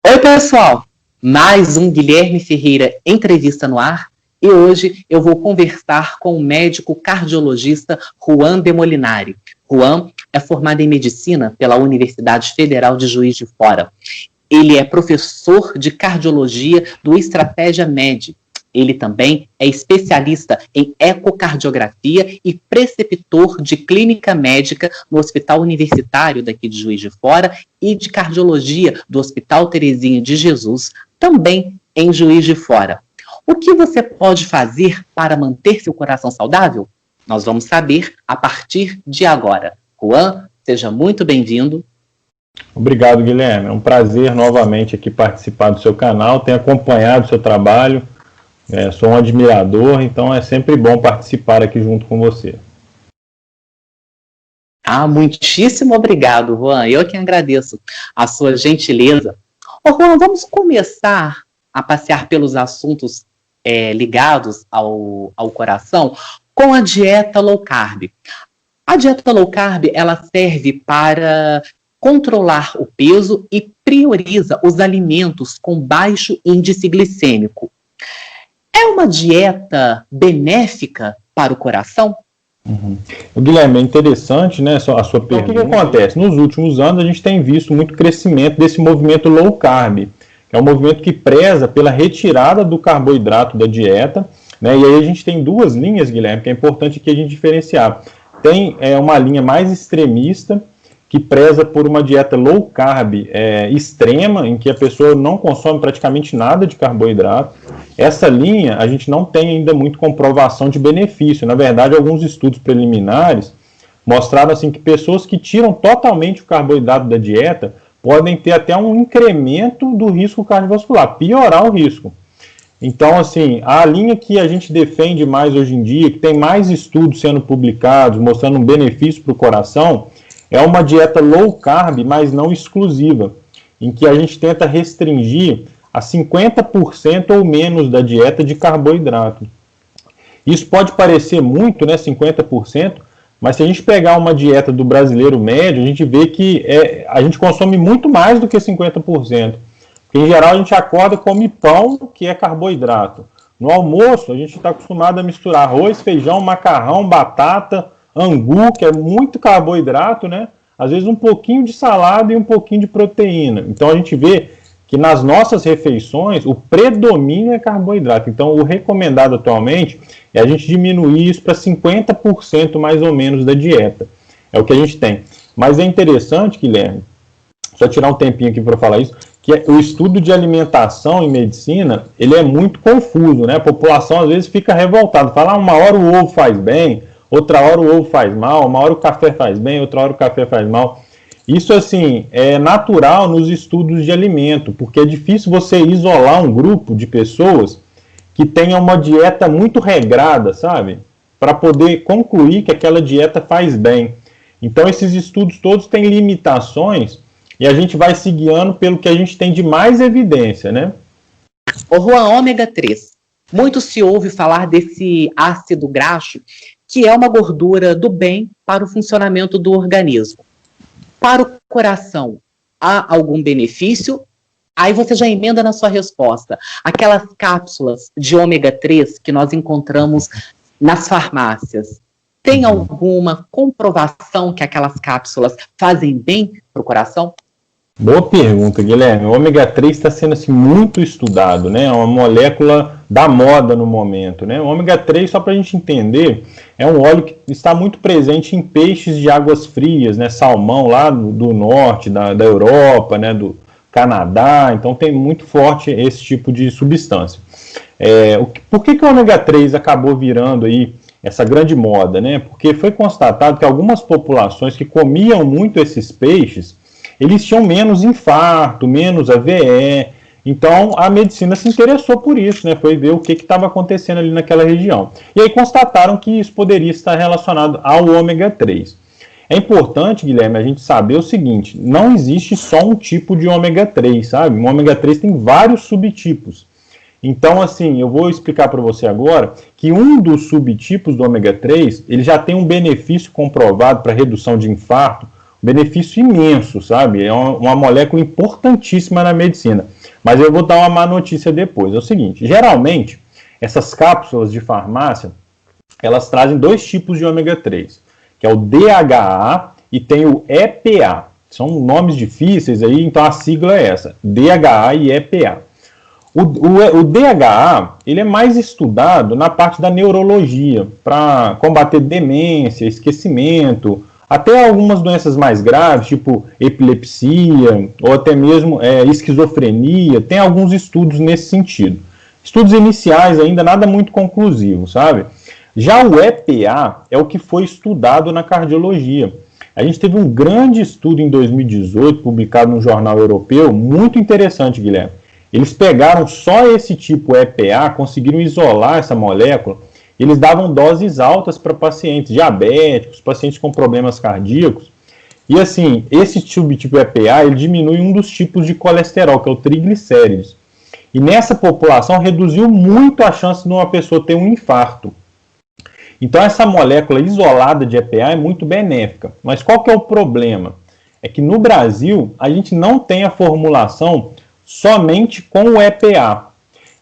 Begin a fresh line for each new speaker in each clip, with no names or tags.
Oi, pessoal! Mais um Guilherme Ferreira entrevista no ar e hoje eu vou conversar com o médico cardiologista Juan de Molinari. Juan é formado em medicina pela Universidade Federal de Juiz de Fora. Ele é professor de cardiologia do Estratégia Med. Ele também é especialista em ecocardiografia e preceptor de clínica médica no Hospital Universitário daqui de Juiz de Fora e de cardiologia do Hospital Terezinha de Jesus, também em Juiz de Fora. O que você pode fazer para manter seu coração saudável? Nós vamos saber a partir de agora. Juan, seja muito bem-vindo.
Obrigado, Guilherme. É um prazer novamente aqui participar do seu canal, tenho acompanhado o seu trabalho. Sou um admirador, então é sempre bom participar aqui junto com você.
Muitíssimo obrigado, Juan. Eu que agradeço a sua gentileza. Juan, vamos começar a passear pelos assuntos ligados ao coração com a dieta low carb. A dieta low carb, ela serve para controlar o peso e prioriza os alimentos com baixo índice glicêmico. É uma dieta benéfica para o coração?
Guilherme, é interessante, né, a sua pergunta. O que acontece? Nos últimos anos a gente tem visto muito crescimento desse movimento low carb, que é um movimento que preza pela retirada do carboidrato da dieta, né, e aí a gente tem duas linhas, Guilherme, que é importante aqui a gente diferenciar. Tem uma linha mais extremista, que preza por uma dieta low carb extrema, em que a pessoa não consome praticamente nada de carboidrato. Essa linha a gente não tem ainda muito comprovação de benefício. Na verdade, alguns estudos preliminares mostraram assim, que pessoas que tiram totalmente o carboidrato da dieta podem ter até um incremento do risco cardiovascular, piorar o risco. Então, assim, a linha que a gente defende mais hoje em dia, que tem mais estudos sendo publicados, mostrando um benefício para o coração, é uma dieta low carb, mas não exclusiva, em que a gente tenta restringir a 50% ou menos da dieta de carboidrato. Isso pode parecer muito, né, 50%, mas se a gente pegar uma dieta do brasileiro médio, a gente vê que a gente consome muito mais do que 50%. Porque, em geral, a gente acorda e come pão, que é carboidrato. No almoço, a gente está acostumado a misturar arroz, feijão, macarrão, batata, angu, que é muito carboidrato, né? Às vezes um pouquinho de salada e um pouquinho de proteína. Então a gente vê que nas nossas refeições o predomínio é carboidrato. Então o recomendado atualmente é a gente diminuir isso para 50% mais ou menos da dieta. É o que a gente tem. Mas é interessante, Guilherme, só tirar um tempinho aqui para falar isso, que o estudo de alimentação em medicina, ele é muito confuso, né? A população às vezes fica revoltada, fala, uma hora o ovo faz bem, outra hora o ovo faz mal, uma hora o café faz bem, outra hora o café faz mal. Isso, assim, é natural nos estudos de alimento, porque é difícil você isolar um grupo de pessoas que tenha uma dieta muito regrada, sabe? Para poder concluir que aquela dieta faz bem. Então, esses estudos todos têm limitações e a gente vai se guiando pelo que a gente tem de mais evidência, né?
O Juan, ômega 3. Muito se ouve falar desse ácido graxo, que é uma gordura do bem para o funcionamento do organismo. Para o coração, há algum benefício? Aí você já emenda na sua resposta. Aquelas cápsulas de ômega 3 que nós encontramos nas farmácias, tem alguma comprovação que aquelas cápsulas fazem bem para o coração?
Boa pergunta, Guilherme. O ômega 3 está sendo assim, muito estudado, né? É uma molécula da moda no momento, né? O ômega 3, só para a gente entender, é um óleo que está muito presente em peixes de águas frias, né? Salmão lá do norte, da Europa, né? Do Canadá, então tem muito forte esse tipo de substância. Por que o ômega 3 acabou virando aí essa grande moda, né? Porque foi constatado que algumas populações que comiam muito esses peixes, eles tinham menos infarto, menos AVE. Então, a medicina se interessou por isso, né? Foi ver o que estava acontecendo ali naquela região. E aí constataram que isso poderia estar relacionado ao ômega 3. É importante, Guilherme, a gente saber o seguinte, não existe só um tipo de ômega 3, sabe? O ômega 3 tem vários subtipos. Então, assim, eu vou explicar para você agora que um dos subtipos do ômega 3, ele já tem um benefício comprovado para redução de infarto, benefício imenso, sabe? É uma molécula importantíssima na medicina. Mas eu vou dar uma má notícia depois. É o seguinte, geralmente, essas cápsulas de farmácia, elas trazem 2 tipos de ômega 3, que é o DHA e tem o EPA. São nomes difíceis aí, então a sigla é essa, DHA e EPA. O DHA, ele é mais estudado na parte da neurologia, para combater demência, esquecimento, até algumas doenças mais graves, tipo epilepsia, ou até mesmo esquizofrenia, tem alguns estudos nesse sentido. Estudos iniciais ainda, nada muito conclusivo, sabe? Já o EPA é o que foi estudado na cardiologia. A gente teve um grande estudo em 2018, publicado no jornal europeu, muito interessante, Guilherme. Eles pegaram só esse tipo EPA, conseguiram isolar essa molécula, eles davam doses altas para pacientes diabéticos, pacientes com problemas cardíacos, e assim, esse subtipo EPA, ele diminui um dos tipos de colesterol, que é o triglicérides. E nessa população reduziu muito a chance de uma pessoa ter um infarto. Então essa molécula isolada de EPA é muito benéfica. Mas qual que é o problema? É que no Brasil a gente não tem a formulação somente com o EPA.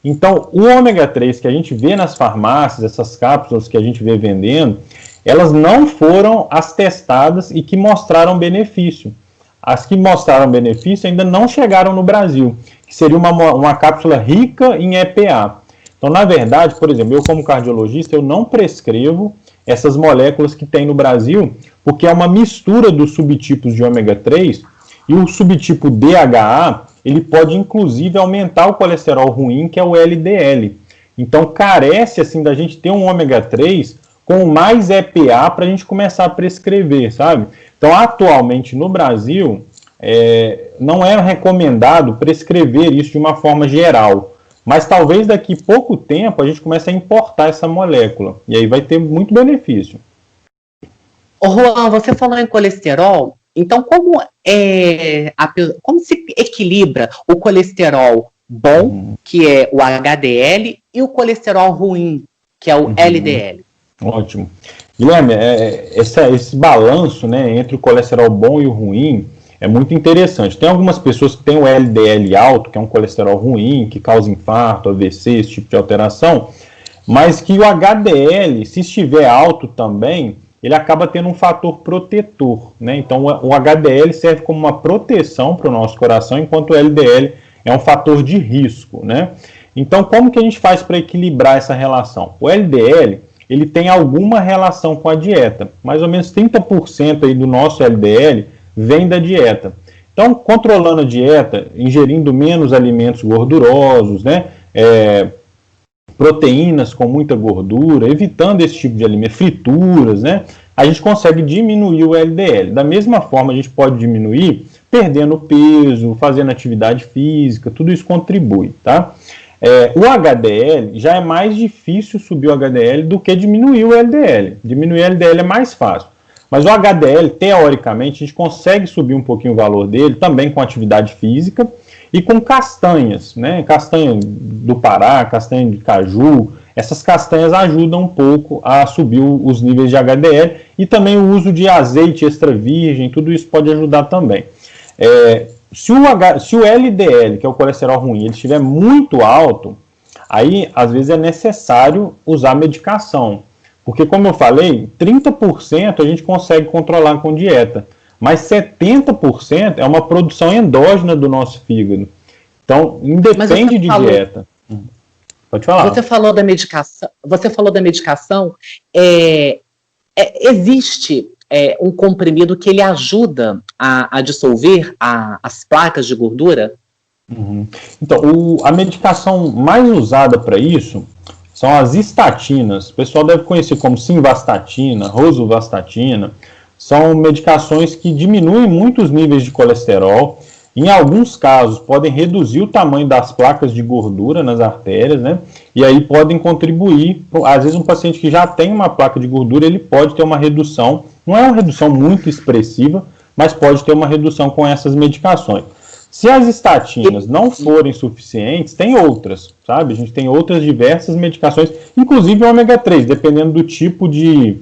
Então o ômega 3 que a gente vê nas farmácias, essas cápsulas que a gente vê vendendo, elas não foram as testadas e que mostraram benefício. As que mostraram benefício ainda não chegaram no Brasil, que seria uma cápsula rica em EPA. Então, na verdade, por exemplo, eu como cardiologista, eu não prescrevo essas moléculas que tem no Brasil, porque é uma mistura dos subtipos de ômega 3 e o subtipo DHA, ele pode inclusive aumentar o colesterol ruim, que é o LDL. Então, carece assim da gente ter um ômega 3 com mais EPA para a gente começar a prescrever, sabe? Então, atualmente no Brasil, não é recomendado prescrever isso de uma forma geral. Mas talvez daqui a pouco tempo a gente comece a importar essa molécula. E aí vai ter muito benefício.
Ô Juan, você falou em colesterol. Então, como se equilibra o colesterol bom, que é o HDL, e o colesterol ruim, que é o LDL?
Ótimo. Guilherme, esse balanço, né, entre o colesterol bom e o ruim é muito interessante. Tem algumas pessoas que têm o LDL alto, que é um colesterol ruim, que causa infarto, AVC, esse tipo de alteração, mas que o HDL, se estiver alto também, ele acaba tendo um fator protetor, né? Então o HDL serve como uma proteção para o nosso coração, enquanto o LDL é um fator de risco, né? Então como que a gente faz para equilibrar essa relação? O LDL, ele tem alguma relação com a dieta, mais ou menos 30% aí do nosso LDL vem da dieta. Então, controlando a dieta, ingerindo menos alimentos gordurosos, né, proteínas com muita gordura, evitando esse tipo de alimento, frituras, né, a gente consegue diminuir o LDL. Da mesma forma, a gente pode diminuir perdendo peso, fazendo atividade física, tudo isso contribui, tá? O HDL, já é mais difícil subir o HDL do que diminuir o LDL. Diminuir o LDL é mais fácil. Mas o HDL, teoricamente, a gente consegue subir um pouquinho o valor dele, também com atividade física e com castanhas, né? Castanha do Pará, castanha de caju, essas castanhas ajudam um pouco a subir os níveis de HDL e também o uso de azeite extra virgem, tudo isso pode ajudar também. Se o LDL, que é o colesterol ruim, ele estiver muito alto, aí às vezes é necessário usar medicação. Porque, como eu falei, 30% a gente consegue controlar com dieta, mas 70% é uma produção endógena do nosso fígado. Então, independe de dieta. Pode falar.
Você falou da medicação. Existe um comprimido que ele ajuda a dissolver as placas de gordura?
Então, a medicação mais usada para isso são as estatinas. O pessoal deve conhecer como simvastatina, rosuvastatina. São medicações que diminuem muito os níveis de colesterol. Em alguns casos, podem reduzir o tamanho das placas de gordura nas artérias, né? E aí podem contribuir. Às vezes, um paciente que já tem uma placa de gordura, ele pode ter uma redução. Não é uma redução muito expressiva, mas pode ter uma redução com essas medicações. Se as estatinas não forem suficientes, tem outras, sabe? A gente tem outras diversas medicações, inclusive o ômega 3, dependendo do tipo de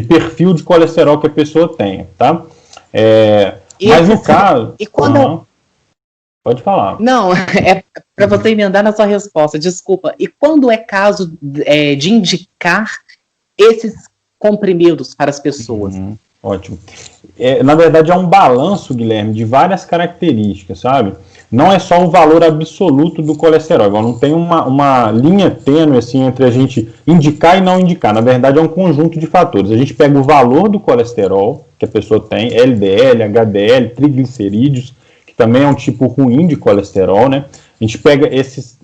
perfil de colesterol que a pessoa tenha, tá? Mas no caso...
E quando
Pode falar.
Não, é para você emendar na sua resposta, desculpa. E quando é caso de indicar esses comprimidos para as pessoas?
Ótimo. Na verdade, é um balanço, Guilherme, de várias características, sabe? Não é só o valor absoluto do colesterol. Igual não tem uma linha tênue assim, entre a gente indicar e não indicar. Na verdade, é um conjunto de fatores. A gente pega o valor do colesterol que a pessoa tem, LDL, HDL, triglicerídeos, que também é um tipo ruim de colesterol, né? A gente pega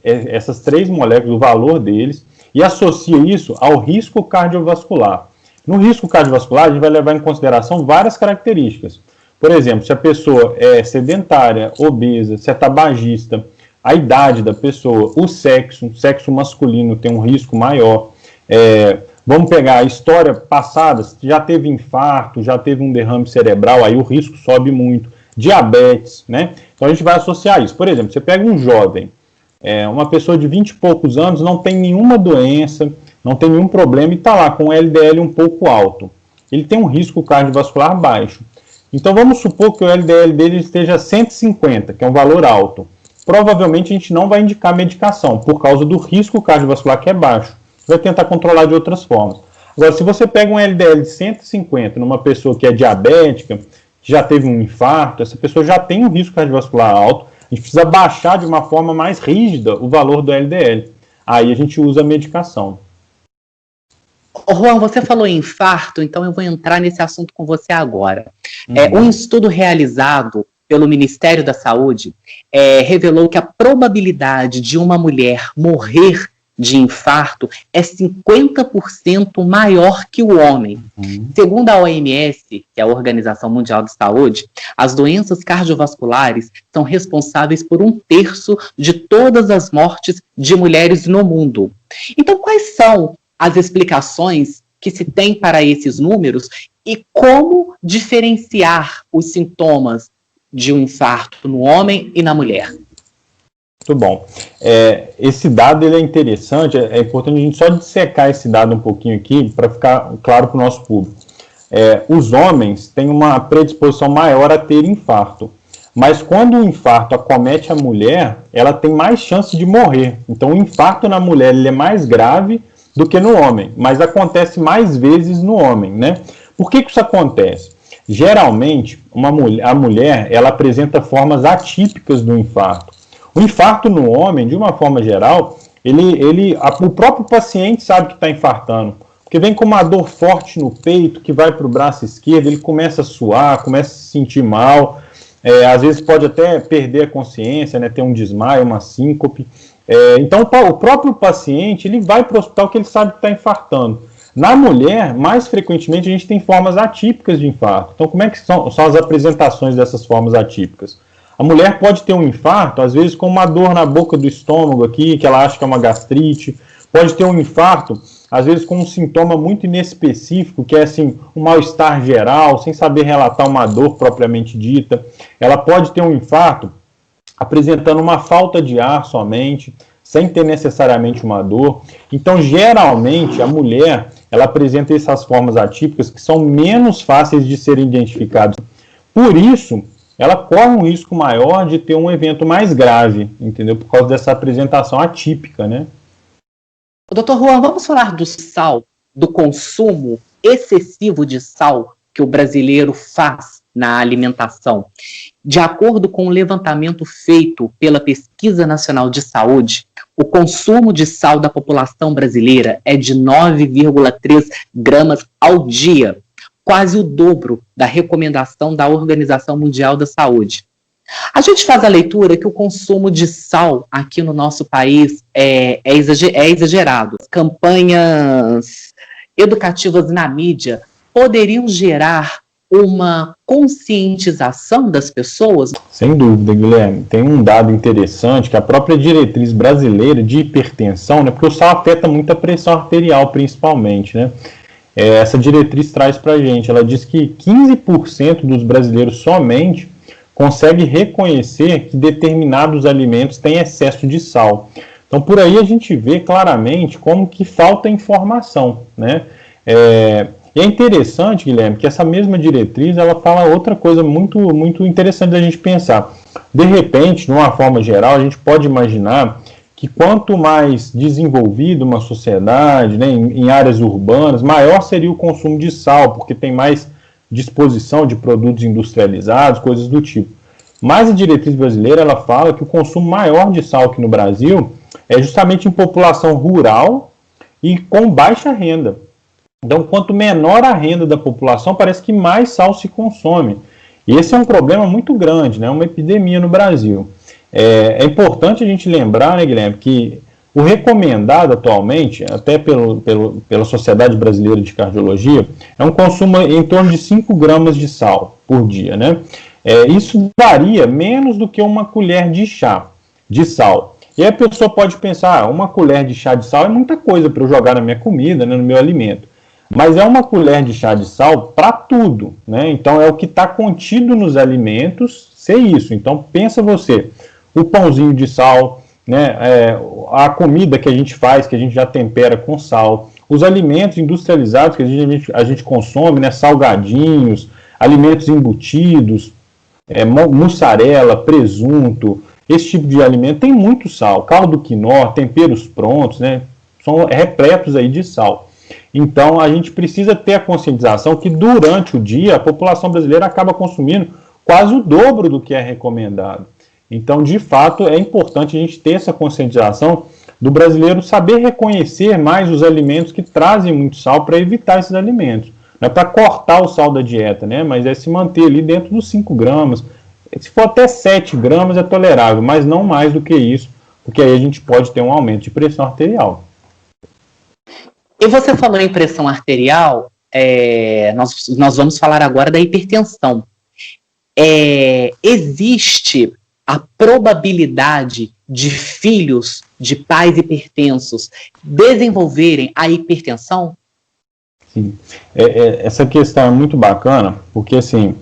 essas três moléculas, o valor deles, e associa isso ao risco cardiovascular. No risco cardiovascular, a gente vai levar em consideração várias características. Por exemplo, se a pessoa é sedentária, obesa, se é tabagista, a idade da pessoa, o sexo masculino tem um risco maior. Vamos pegar a história passada, já teve infarto, já teve um derrame cerebral, aí o risco sobe muito. Diabetes, né? Então a gente vai associar isso. Por exemplo, você pega um jovem, uma pessoa de 20 e poucos anos, não tem nenhuma doença, não tem nenhum problema e está lá com o LDL um pouco alto. Ele tem um risco cardiovascular baixo. Então vamos supor que o LDL dele esteja 150, que é um valor alto. Provavelmente a gente não vai indicar medicação, por causa do risco cardiovascular que é baixo. Vai tentar controlar de outras formas. Agora, se você pega um LDL de 150 numa pessoa que é diabética, que já teve um infarto, essa pessoa já tem um risco cardiovascular alto, a gente precisa baixar de uma forma mais rígida o valor do LDL. Aí a gente usa a medicação.
Juan, você falou em infarto, então eu vou entrar nesse assunto com você agora. Um estudo realizado pelo Ministério da Saúde revelou que a probabilidade de uma mulher morrer de infarto é 50% maior que o homem. Segundo a OMS, que é a Organização Mundial de Saúde, as doenças cardiovasculares são responsáveis por 1/3 de todas as mortes de mulheres no mundo. Então, quais são as explicações que se tem para esses números e como diferenciar os sintomas de um infarto no homem e na mulher?
Muito bom. Esse dado ele é interessante, é importante a gente só dissecar esse dado um pouquinho aqui para ficar claro para o nosso público. Os homens têm uma predisposição maior a ter infarto, mas quando o infarto acomete a mulher, ela tem mais chance de morrer. Então o infarto na mulher ele é mais grave do que no homem, mas acontece mais vezes no homem, né? Por que isso acontece? Geralmente, a mulher ela apresenta formas atípicas do infarto. O infarto no homem, de uma forma geral, o próprio paciente sabe que está infartando, porque vem com uma dor forte no peito, que vai para o braço esquerdo, ele começa a suar, começa a se sentir mal, às vezes pode até perder a consciência, né, ter um desmaio, uma síncope. Então, o próprio paciente ele vai para o hospital que ele sabe que está infartando. Na mulher, mais frequentemente, a gente tem formas atípicas de infarto. Então, como é que são as apresentações dessas formas atípicas? A mulher pode ter um infarto, às vezes com uma dor na boca do estômago aqui, que ela acha que é uma gastrite. Pode ter um infarto, às vezes com um sintoma muito inespecífico, que é assim, um mal-estar geral, sem saber relatar uma dor propriamente dita. Ela pode ter um infarto apresentando uma falta de ar somente, sem ter necessariamente uma dor. Então, geralmente, a mulher ela apresenta essas formas atípicas que são menos fáceis de serem identificadas. Por isso, ela corre um risco maior de ter um evento mais grave, entendeu? Por causa dessa apresentação atípica, né?
Doutor Juan, vamos falar do sal, do consumo excessivo de sal que o brasileiro faz na alimentação. De acordo com o levantamento feito pela Pesquisa Nacional de Saúde, o consumo de sal da população brasileira é de 9,3 gramas ao dia, quase o dobro da recomendação da Organização Mundial da Saúde. A gente faz a leitura que o consumo de sal aqui no nosso país é exagerado. Campanhas educativas na mídia poderiam gerar uma conscientização das pessoas?
Sem dúvida, Guilherme. Tem um dado interessante que a própria diretriz brasileira de hipertensão, né, porque o sal afeta muito a pressão arterial, principalmente, né? Essa diretriz traz para a gente, ela diz que 15% dos brasileiros somente consegue reconhecer que determinados alimentos têm excesso de sal. Então, por aí a gente vê claramente como que falta informação, né? E é interessante, Guilherme, que essa mesma diretriz, ela fala outra coisa muito, muito interessante da gente pensar. De repente, de uma forma geral, a gente pode imaginar que quanto mais desenvolvida uma sociedade, né, em áreas urbanas, maior seria o consumo de sal, porque tem mais disposição de produtos industrializados, coisas do tipo. Mas a diretriz brasileira, ela fala que o consumo maior de sal aqui no Brasil é justamente em população rural e com baixa renda. Então, quanto menor a renda da população, parece que mais sal se consome. E esse é um problema muito grande, né? Uma epidemia no Brasil. É importante a gente lembrar, né, Guilherme, que o recomendado atualmente, até pela Sociedade Brasileira de Cardiologia, é um consumo em torno de 5 gramas de sal por dia, né? Isso varia menos do que uma colher de chá de sal. E aí a pessoa pode pensar, uma colher de chá de sal é muita coisa para eu jogar na minha comida, né, no meu alimento. Mas é uma colher de chá de sal para tudo, né? Então é o que está contido nos alimentos, ser isso. Então pensa você, o pãozinho de sal, né? A comida que a gente faz, que a gente já tempera com sal, os alimentos industrializados que a gente consome, né? Salgadinhos, alimentos embutidos, mussarela, presunto, esse tipo de alimento tem muito sal, caldo quinó, temperos prontos, né? São repletos aí de sal. Então, a gente precisa ter a conscientização que durante o dia a população brasileira acaba consumindo quase o dobro do que é recomendado. Então, de fato, é importante a gente ter essa conscientização do brasileiro saber reconhecer mais os alimentos que trazem muito sal para evitar esses alimentos. Não é para cortar o sal da dieta, né? Mas é se manter ali dentro dos 5 gramas. Se for até 7 gramas é tolerável, mas não mais do que isso, porque aí a gente pode ter um aumento de pressão arterial.
E você falou em pressão arterial, nós vamos falar agora da hipertensão. Existe a probabilidade de filhos de pais hipertensos desenvolverem a hipertensão?
Sim. Essa questão é muito bacana, porque assim,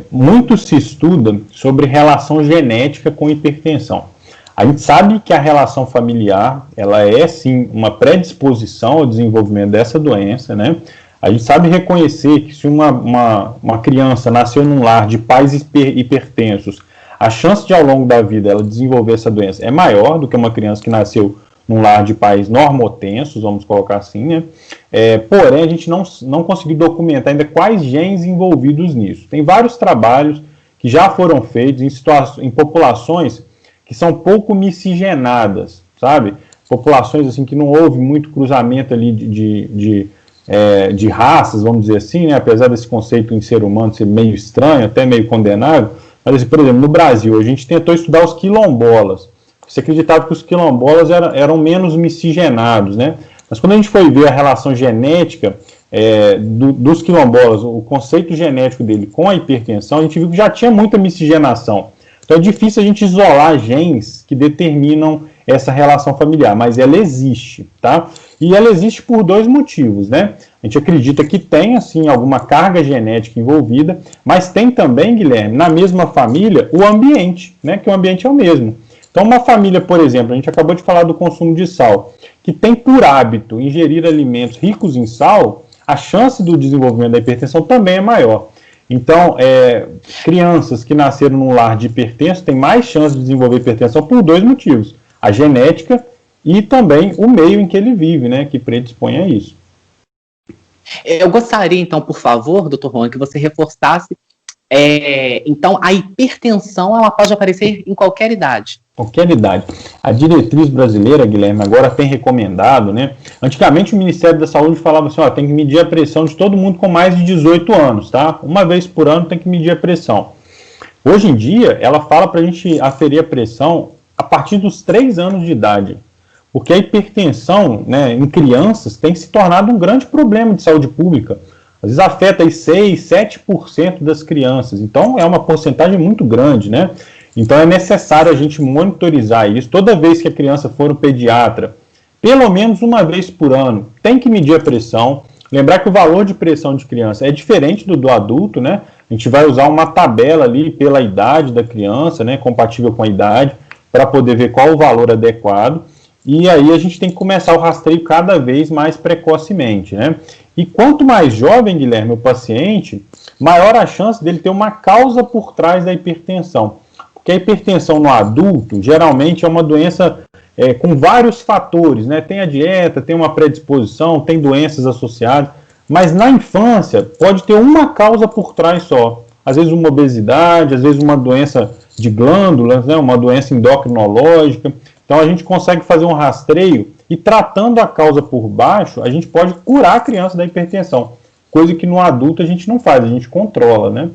muito se estuda sobre relação genética com hipertensão. A gente sabe que a relação familiar, ela é sim uma predisposição ao desenvolvimento dessa doença, né? A gente sabe reconhecer que se uma criança nasceu num lar de pais hipertensos, a chance de ao longo da vida ela desenvolver essa doença é maior do que uma criança que nasceu num lar de pais normotensos, vamos colocar assim, né? Porém, a gente não conseguiu documentar ainda quais genes envolvidos nisso. Tem vários trabalhos que já foram feitos em populações que são pouco miscigenadas, sabe? Populações assim que não houve muito cruzamento ali de raças, vamos dizer assim, né? Apesar desse conceito em ser humano ser meio estranho, até meio condenável. Mas, assim, por exemplo, no Brasil, a gente tentou estudar os quilombolas. Se acreditava que os quilombolas eram menos miscigenados, né? Mas quando a gente foi ver a relação genética dos quilombolas, o conceito genético dele com a hipertensão, a gente viu que já tinha muita miscigenação. Então é difícil a gente isolar genes que determinam essa relação familiar, mas ela existe, tá? E ela existe por 2 motivos, né? A gente acredita que tem, assim, alguma carga genética envolvida, mas tem também, Guilherme, na mesma família, o ambiente, né? Que o ambiente é o mesmo. Então, uma família, por exemplo, a gente acabou de falar do consumo de sal, que tem por hábito ingerir alimentos ricos em sal, a chance do desenvolvimento da hipertensão também é maior. Então, crianças que nasceram num lar de hipertenso têm mais chance de desenvolver hipertensão por 2 motivos. A genética e também o meio em que ele vive, né, que predispõe a isso.
Eu gostaria, então, por favor, doutor Juan, que você reforçasse. Então, a hipertensão ela pode aparecer em qualquer idade.
Qualquer idade. A diretriz brasileira, Guilherme, agora tem recomendado, né? Antigamente o Ministério da Saúde falava assim, tem que medir a pressão de todo mundo com mais de 18 anos, tá? Uma vez por ano tem que medir a pressão. Hoje em dia, ela fala para a gente aferir a pressão a partir dos 3 anos de idade. Porque a hipertensão, né, em crianças tem se tornado um grande problema de saúde pública. Às vezes afeta aí 6%, 7% das crianças. Então é uma porcentagem muito grande, né? Então é necessário a gente monitorizar isso. Toda vez que a criança for no pediatra, pelo menos uma vez por ano, tem que medir a pressão. Lembrar que o valor de pressão de criança é diferente do adulto, né? A gente vai usar uma tabela ali pela idade da criança, né? Compatível com a idade, para poder ver qual o valor adequado. E aí a gente tem que começar o rastreio cada vez mais precocemente, né? E quanto mais jovem, Guilherme, o paciente, maior a chance dele ter uma causa por trás da hipertensão. Porque a hipertensão no adulto, geralmente, é uma doença com vários fatores, né? Tem a dieta, tem uma predisposição, tem doenças associadas, mas na infância pode ter uma causa por trás só. Às vezes uma obesidade, às vezes uma doença de glândulas, né? Uma doença endocrinológica. Então a gente consegue fazer um rastreio e tratando a causa por baixo, a gente pode curar a criança da hipertensão, coisa que no adulto a gente não faz, a gente controla, né?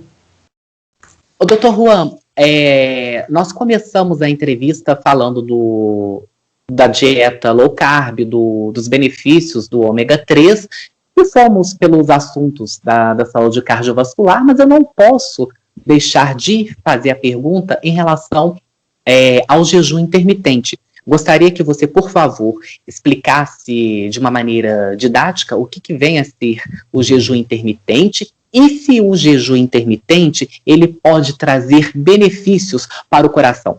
Ô, doutor Juan, nós começamos a entrevista falando da dieta low carb, dos benefícios do ômega 3, e fomos pelos assuntos da saúde cardiovascular, mas eu não posso deixar de fazer a pergunta em relação ao jejum intermitente. Gostaria que você, por favor, explicasse de uma maneira didática o que vem a ser o jejum intermitente e se o jejum intermitente ele pode trazer benefícios para o coração.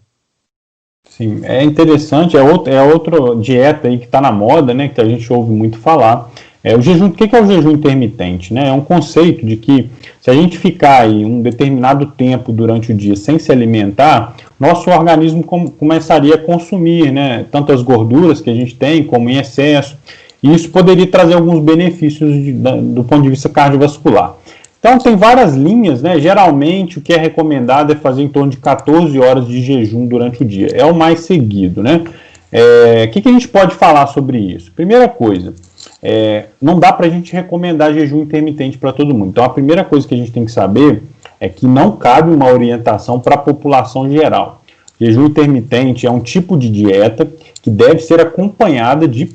Sim, é interessante, é outra dieta aí que está na moda, né, que a gente ouve muito falar. O jejum, o que é o jejum intermitente? Né? É um conceito de que se a gente ficar aí um determinado tempo durante o dia sem se alimentar, nosso organismo começaria a consumir, né, tanto as gorduras que a gente tem como em excesso, e isso poderia trazer alguns benefícios do ponto de vista cardiovascular. Então tem várias linhas, né? Geralmente o que é recomendado é fazer em torno de 14 horas de jejum durante o dia, é o mais seguido, né? O que a gente pode falar sobre isso? Primeira coisa, não dá para a gente recomendar jejum intermitente para todo mundo. Então a primeira coisa que a gente tem que saber é que não cabe uma orientação para a população geral. Jejum intermitente é um tipo de dieta que deve ser acompanhada de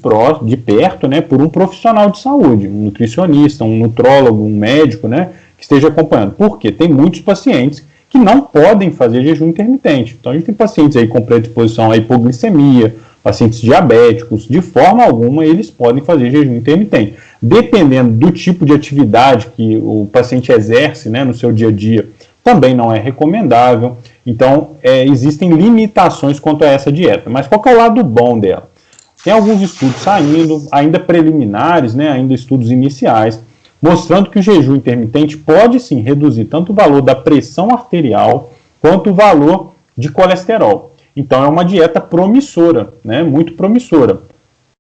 perto, né, por um profissional de saúde, um nutricionista, um nutrólogo, um médico, né, que esteja acompanhando. Por quê? Tem muitos pacientes que não podem fazer jejum intermitente. Então a gente tem pacientes aí com predisposição à hipoglicemia, pacientes diabéticos, de forma alguma eles podem fazer jejum intermitente. Dependendo do tipo de atividade que o paciente exerce, né, no seu dia a dia, também não é recomendável. Então, existem limitações quanto a essa dieta. Mas qual que é o lado bom dela? Tem alguns estudos saindo, ainda preliminares, né, ainda estudos iniciais, mostrando que o jejum intermitente pode sim reduzir tanto o valor da pressão arterial quanto o valor de colesterol. Então é uma dieta promissora, né, muito promissora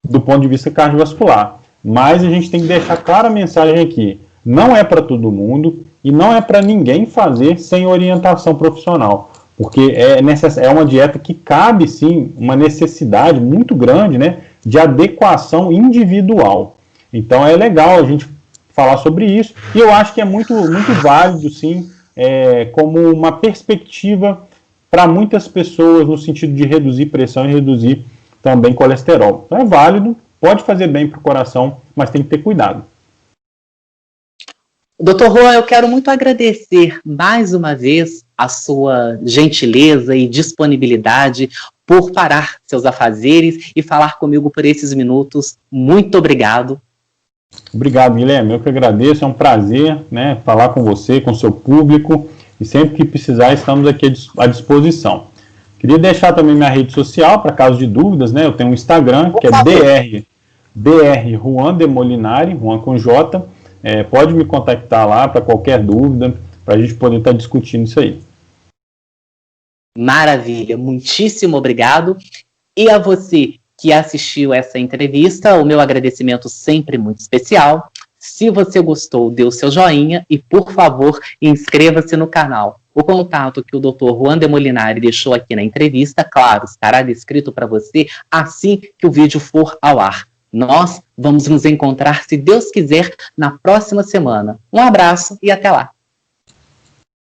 do ponto de vista cardiovascular. Mas a gente tem que deixar clara a mensagem aqui, não é para todo mundo e não é para ninguém fazer sem orientação profissional, porque é uma dieta que cabe sim uma necessidade muito grande, né, de adequação individual. Então é legal a gente falar sobre isso, e eu acho que é muito, muito válido, sim, como uma perspectiva para muitas pessoas, no sentido de reduzir pressão e reduzir também colesterol. Então é válido, pode fazer bem para o coração, mas tem que ter cuidado.
Doutor Juan, eu quero muito agradecer mais uma vez a sua gentileza e disponibilidade por parar seus afazeres e falar comigo por esses minutos. Muito obrigado.
Obrigado, Guilherme. Eu que agradeço, é um prazer, né, falar com você, com o seu público, e sempre que precisar estamos aqui à disposição. Queria deixar também minha rede social, para caso de dúvidas, né, eu tenho um Instagram, que é Dr. Juan Demolinari, Juan com J. Pode me contactar lá para qualquer dúvida, para a gente poder estar discutindo isso aí.
Maravilha, muitíssimo obrigado. E a você que assistiu essa entrevista, o meu agradecimento sempre muito especial. Se você gostou, dê o seu joinha e, por favor, inscreva-se no canal. O contato que o Dr. Juan Demolinari deixou aqui na entrevista, claro, estará descrito para você assim que o vídeo for ao ar. Nós vamos nos encontrar, se Deus quiser, na próxima semana. Um abraço e até lá!